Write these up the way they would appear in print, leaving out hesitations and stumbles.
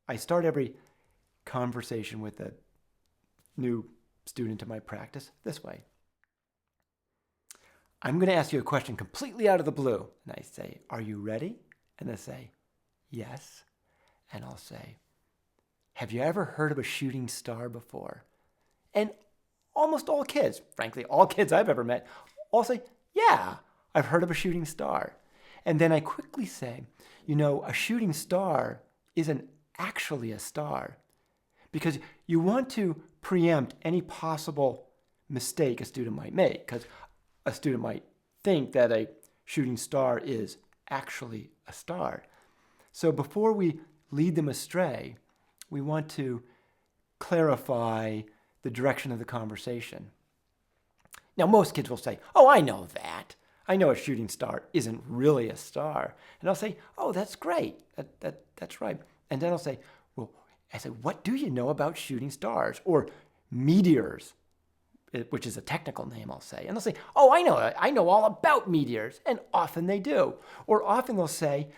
I start every conversation with a new student in my practice this way. I'm going to ask you a question completely out of the blue. And I say, are you ready? And they say, yes. And I'll say, have you ever heard of a shooting star before? And almost all kids, frankly, all kids I've ever met, all say, yeah, I've heard of a shooting star. And then I quickly say, a shooting star isn't actually a star, because you want to preempt any possible mistake a student might make, because a student might think that a shooting star is actually a star. So before we lead them astray, we want to clarify the direction of the conversation. Now, most kids will say, oh, I know that. I know a shooting star isn't really a star. And I'll say, oh, that's great. That's right. And then I'll say, what do you know about shooting stars or meteors, which is a technical name, I'll say. And they'll say, oh, I know all about meteors. And often they do. Or often they'll say,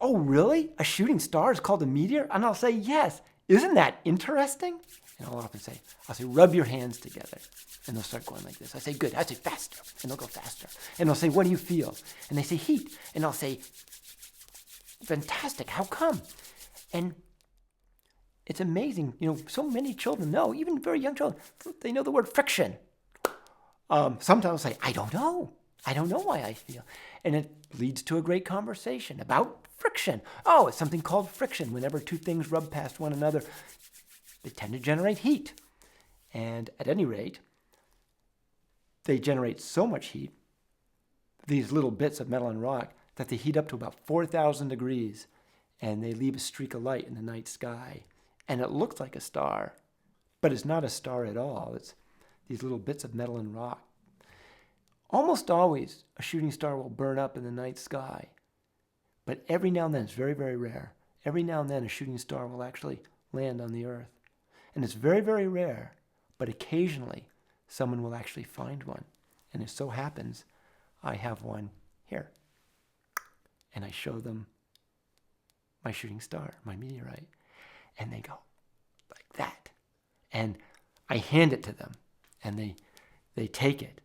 oh, really? A shooting star is called a meteor? And I'll say, yes. Isn't that interesting? And I'll say, rub your hands together. And they'll start going like this. I say, good. I say, faster. And they'll go faster. And they'll say, what do you feel? And they say, heat. And I'll say, fantastic. How come? And it's amazing. So many children know, even very young children, they know the word friction. Sometimes I'll say, I don't know. I don't know why I feel. And it leads to a great conversation about friction. Oh, it's something called friction. Whenever two things rub past one another, they tend to generate heat. And at any rate, they generate so much heat, these little bits of metal and rock, that they heat up to about 4,000 degrees, and they leave a streak of light in the night sky. And it looks like a star, but it's not a star at all. It's these little bits of metal and rock. Almost always, a shooting star will burn up in the night sky. But every now and then, it's very, very rare, every now and then a shooting star will actually land on the earth. And it's very, very rare, but occasionally someone will actually find one. And it so happens, I have one here. And I show them my shooting star, my meteorite. And they go like that. And I hand it to them, and they take it.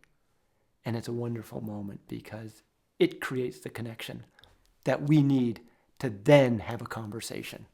And it's a wonderful moment because it creates the connection that we need to then have a conversation.